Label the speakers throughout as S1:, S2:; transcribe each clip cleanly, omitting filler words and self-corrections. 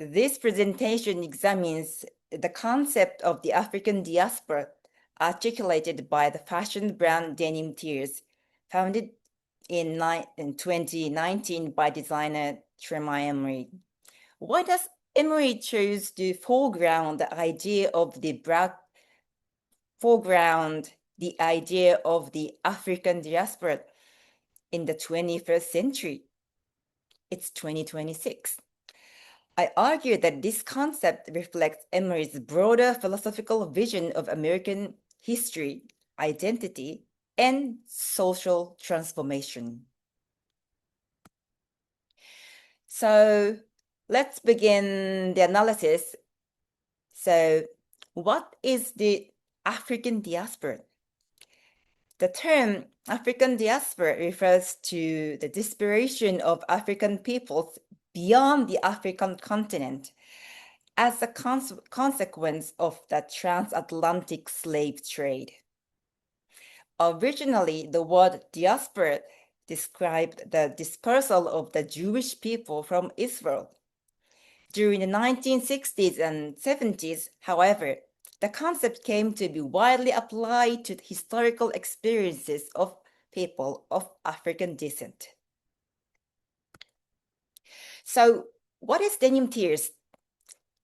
S1: This presentation examines the concept of the African diaspora articulated by the fashion brand Denim Tears, founded in 2019 by designer Tremaine Emory. Why does Emory choose to foreground the idea of the African diaspora in the 21st century? It's 2026. I argue that this concept reflects Emory's broader philosophical vision of American history, identity, and social transformation. So let's begin the analysis. So what is the African diaspora? The term African diaspora refers to the dispersion of African peoples beyond the African continent as a consequence of the transatlantic slave trade. Originally, the word diaspora described the dispersal of the Jewish people from Israel. During the 1960s and 70s, however, the concept came to be widely applied to the historical experiences of people of African descent. So, what is Denim Tears?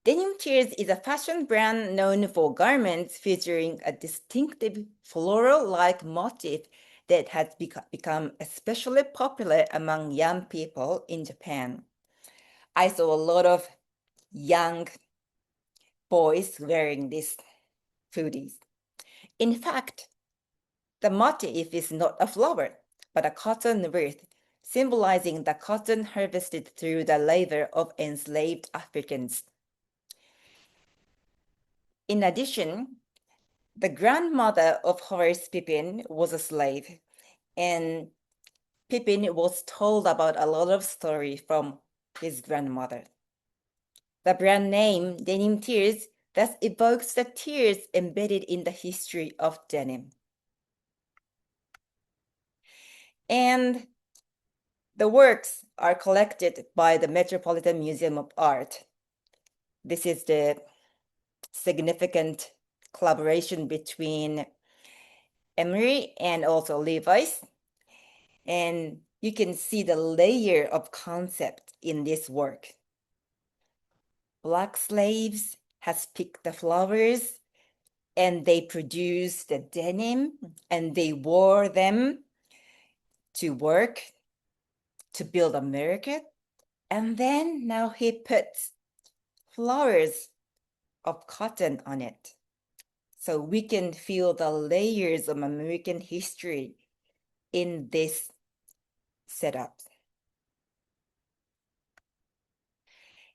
S1: Denim Tears is a fashion brand known for garments featuring a distinctive floral-like motif that has become especially popular among young people in Japan. I saw a lot of young boys wearing these hoodies. In fact, the motif is not a flower, but a cotton wreath, symbolizing the cotton harvested through the labor of enslaved Africans. In addition, the grandmother of Horace Pippin was a slave, and Pippin was told about a lot of stories from his grandmother. The brand name Denim Tears thus evokes the tears embedded in the history of denim. And the works are collected by the Metropolitan Museum of Art. This is the significant collaboration between Emory and also Levi's. And you can see the layer of concept in this work. Black slaves has picked the flowers and they produced the denim and they wore them to work to build America. And then now he puts flowers of cotton on it. So we can feel the layers of American history in this setup.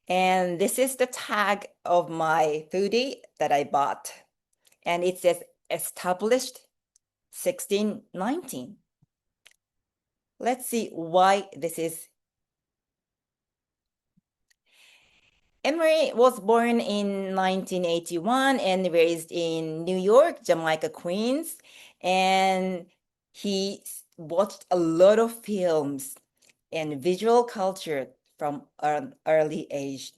S1: And this is the tag of my hoodie that I bought. And it says established 1619. Let's see why this is. Emory was born in 1981 and raised in New York, Jamaica, Queens. And he watched a lot of films and visual culture from an early age.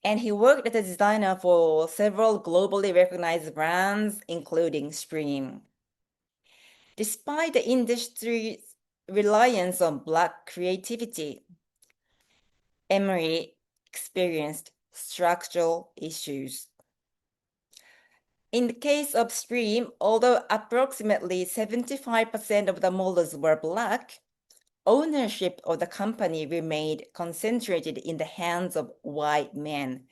S1: And he worked as a designer for several globally recognized brands, including Scream. Despite the industry's reliance on Black creativity, Emory experienced structural issues. In the case of Scream, although approximately 75% of the models were Black, ownership of the company remained concentrated in the hands of white men,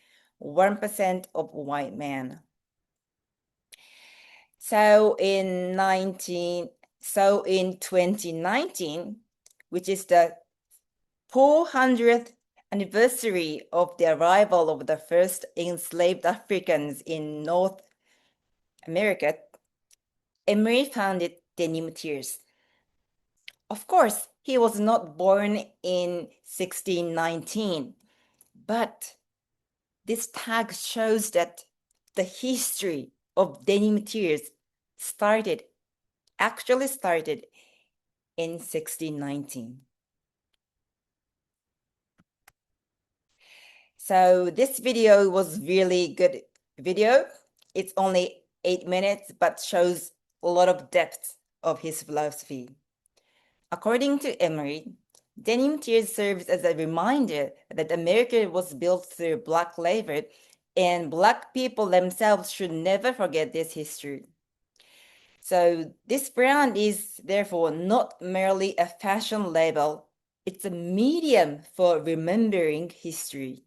S1: 1% of white men. So in 2019, which is the 400th anniversary of the arrival of the first enslaved Africans in North America, Emory founded Denim Tears. Of course, he was not born in 1619, but this tag shows that the history of Denim Tears actually started in 1619. So this video was really good video. It's only 8 minutes, but shows a lot of depth of his philosophy. According to Emory, Denim Tears serves as a reminder that America was built through Black labor, and Black people themselves should never forget this history. So this brand is therefore not merely a fashion label, it's a medium for remembering history.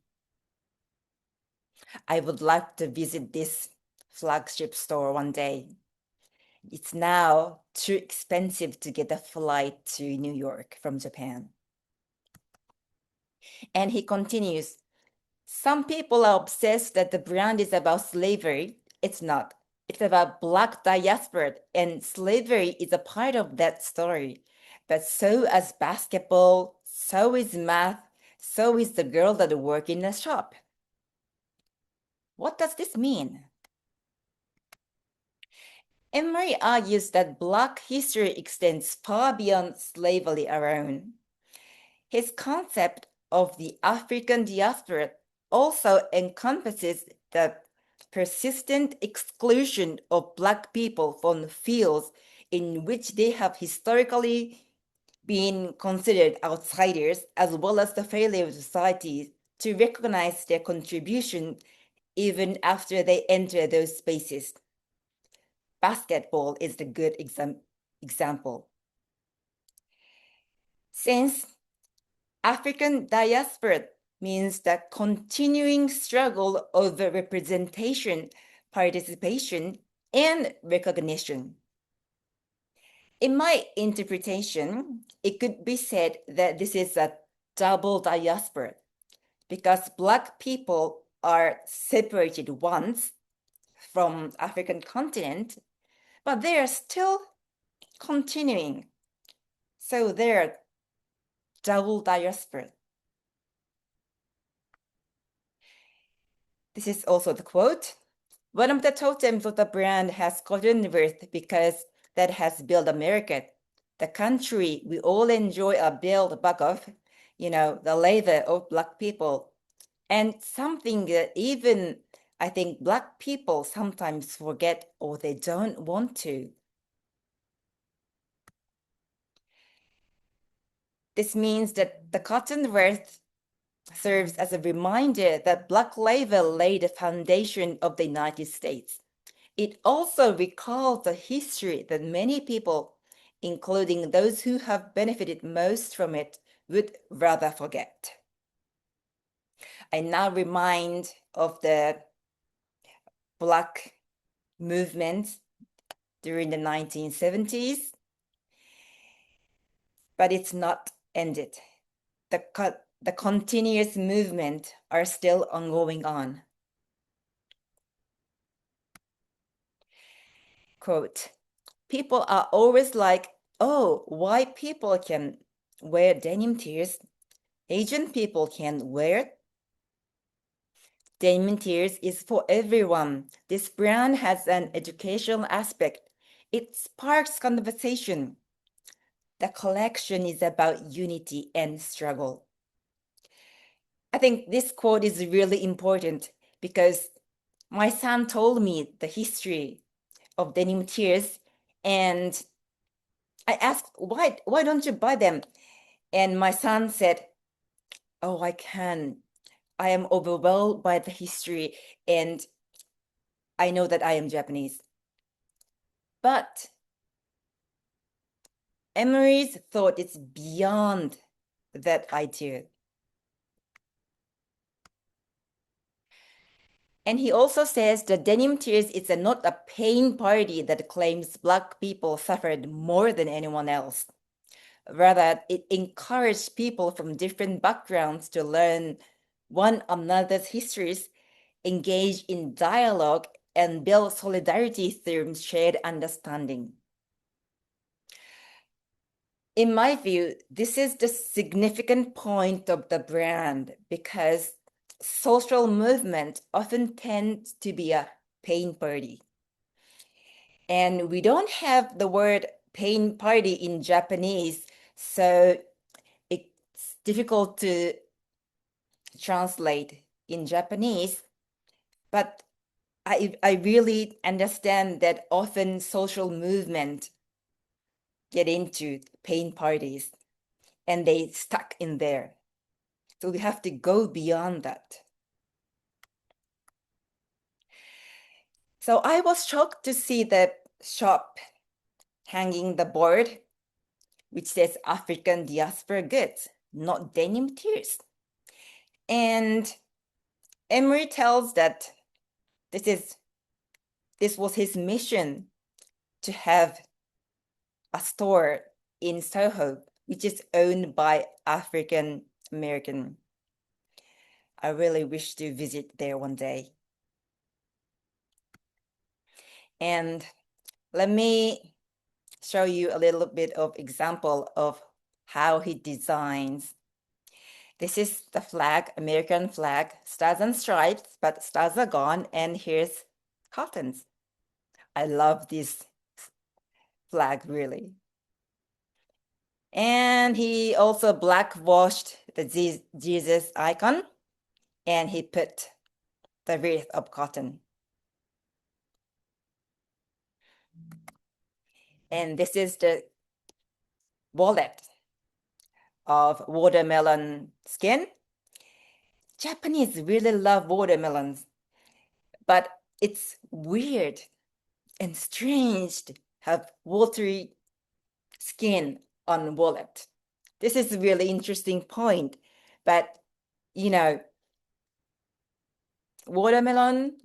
S1: I would like to visit this flagship store one day. It's now too expensive to get a flight to New York from Japan. And he continues, some people are obsessed that the brand is about slavery. It's not. It's about Black diaspora, and slavery is a part of that story. But so is basketball, so is math, so is the girl that works in the shop. What does this mean? Emory argues that Black history extends far beyond slavery alone. His concept of the African diaspora also encompasses the persistent exclusion of Black people from fields in which they have historically been considered outsiders, as well as the failure of society to recognize their contribution even after they enter those spaces. Basketball is the good example. Since African diaspora means the continuing struggle over representation, participation, and recognition. In my interpretation, it could be said that this is a double diaspora because Black people are separated once from African continent, but they are still continuing. So they're double diaspora. This is also the quote. One of the totems of the brand has gotten worth because that has built America, the country we all enjoy a build back of, the labor of Black people. And something that even I think Black people sometimes forget or they don't want to. This means that the cotton worth serves as a reminder that Black labor laid the foundation of the United States. It also recalls the history that many people, including those who have benefited most from it, would rather forget. I now remind of the Black movement during the 1970s, but it's not ended. The continuous movement are still ongoing on. Quote, people are always like, oh, white people can wear denim tears. Asian people can wear it. Denim Tears is for everyone. This brand has an educational aspect. It sparks conversation. The collection is about unity and struggle. I think this quote is really important because my son told me the history of Denim Tears, and I asked, why don't you buy them? And my son said, oh, I can. I am overwhelmed by the history, and I know that I am Japanese. But Emery's thought is beyond that idea. And he also says that Denim Tears is not a pain party that claims Black people suffered more than anyone else. Rather, it encouraged people from different backgrounds to learn one another's histories, engage in dialogue, and build solidarity through shared understanding. In my view, this is the significant point of the brand because social movement often tends to be a pain party. And we don't have the word pain party in Japanese, so it's difficult to translate. in Japanese, but I really understand that often social movement get into paint parties and they stuck in there. So we have to go beyond that. So I was shocked to see the shop hanging the board, which says African Diaspora Goods, not Denim Tears. And Emory tells that this was his mission to have a store in Soho, which is owned by African American. I really wish to visit there one day. And let me show you a little bit of example of how he designs. This is the flag, American flag, stars and stripes, but stars are gone, and here's cottons. I love this flag, really. And he also blackwashed the Jesus icon, and he put the wreath of cotton. And this is the wallet of watermelon skin. Japanese really love watermelons, but it's weird and strange to have watery skin on wallet. This is a really interesting point, but you know, watermelon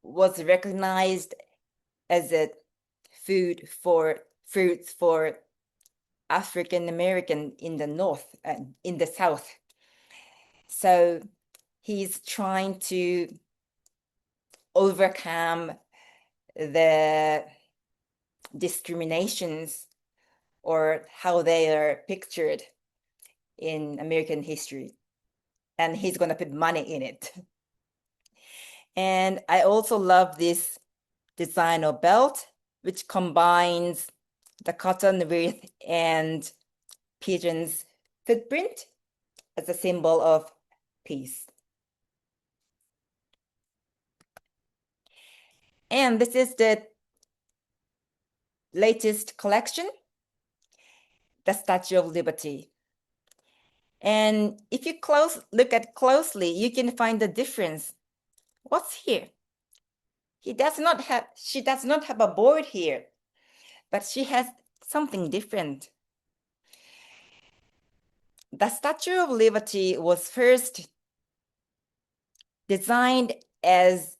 S1: was recognized as a fruits for African American in the north and in the south. So he's trying to overcome the discriminations or how they are pictured in American history. And he's going to put money in it. And I also love this design of belt, which combines the cotton wreath and pigeon's footprint as a symbol of peace. And this is the latest collection, the Statue of Liberty. And if you look at closely, you can find the difference. What's here? She does not have a board here, but she has something different. The Statue of Liberty was first designed as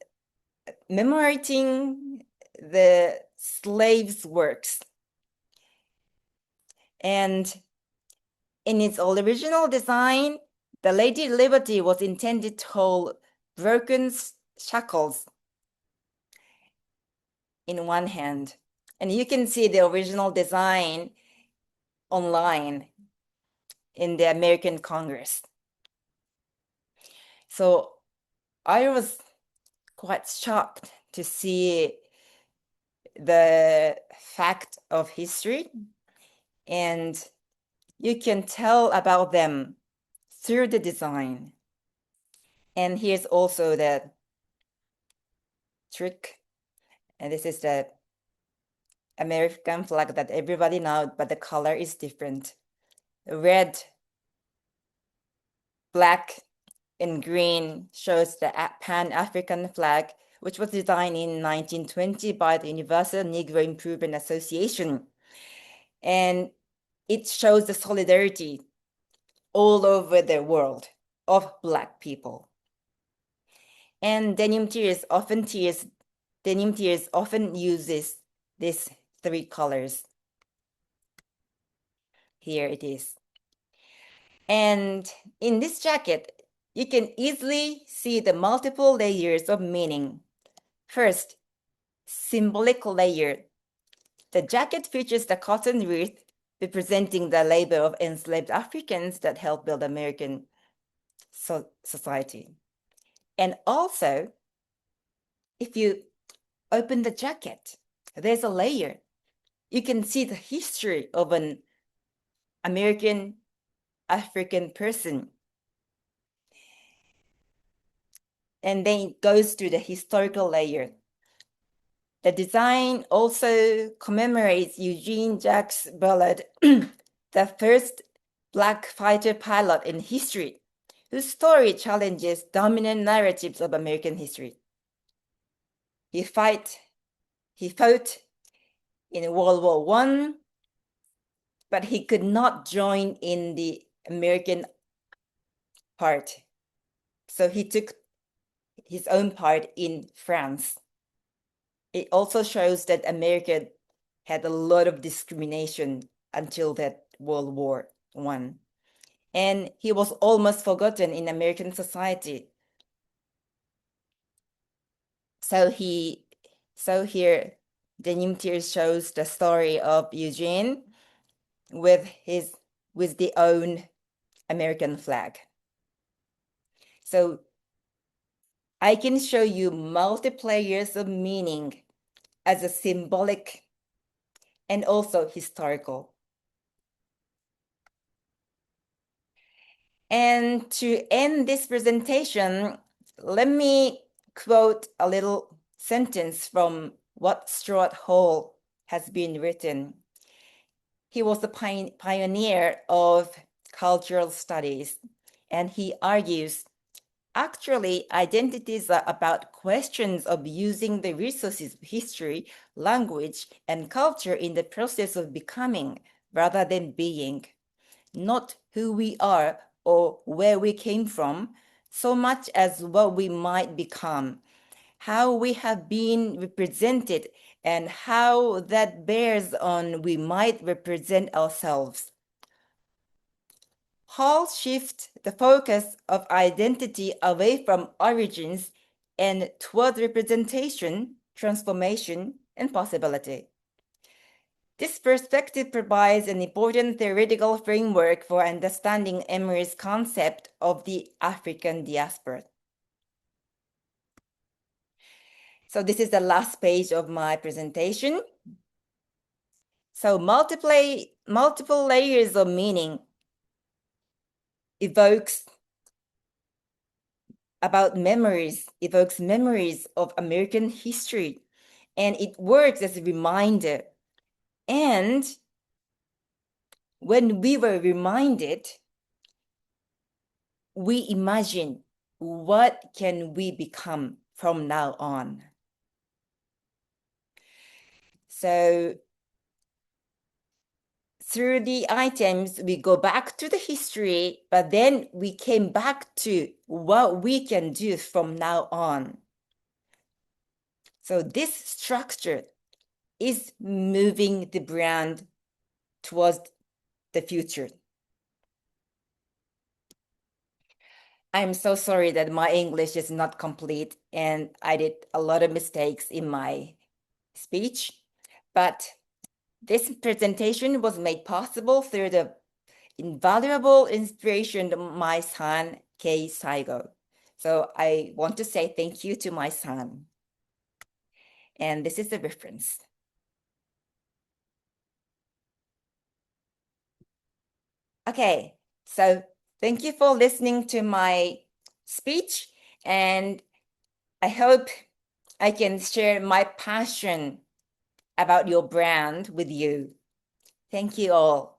S1: commemorating the slaves' works. And in its original design, the Lady Liberty was intended to hold broken shackles in one hand. And you can see the original design online in the American Congress. So I was quite shocked to see the fact of history, and you can tell about them through the design. And here's also the trick, and this is the American flag that everybody knows, but the color is different. Red, black, and green shows the Pan-African flag, which was designed in 1920 by the Universal Negro Improvement Association. And it shows the solidarity all over the world of Black people. And Denim Tears often uses these three colors. Here it is. And in this jacket, you can easily see the multiple layers of meaning. First, symbolic layer. The jacket features the cotton wreath representing the labor of enslaved Africans that helped build American society. And also, if you open the jacket, there's a layer. You can see the history of an American African person. and then it goes to the historical layer. The design also commemorates Eugene Jacques Bullard, the first Black fighter pilot in history, whose story challenges dominant narratives of American history. He fought in World War I, but he could not join in the American part. So he took his own part in France. It also shows that America had a lot of discrimination until that World War I. And he was almost forgotten in American society. So here, Denim Tears shows the story of Eugene with the own American flag. So I can show you multiple layers of meaning as a symbolic and also historical. And to end this presentation, let me quote a little sentence from what Stuart Hall has been written. He was a pioneer of cultural studies, and he argues, actually, identities are about questions of using the resources of history, language, and culture in the process of becoming rather than being, not who we are or where we came from, so much as what we might become, how we have been represented, and how that bears on we might represent ourselves. Hall shifts the focus of identity away from origins and toward representation, transformation, and possibility. This perspective provides an important theoretical framework for understanding Emory's concept of the African diaspora. So this is the last page of my presentation. So multiple layers of meaning evokes memories of American history, and it works as a reminder. And when we were reminded, we imagine what can we become from now on. So through the items, we go back to the history, but then we came back to what we can do from now on. So this structure is moving the brand towards the future. I'm so sorry that my English is not complete and I did a lot of mistakes in my speech, but this presentation was made possible through the invaluable inspiration of my son, Kei Saigo. So I want to say thank you to my son. And this is the reference. Okay, so thank you for listening to my speech, and I hope I can share my passion about your brand with you. Thank you all.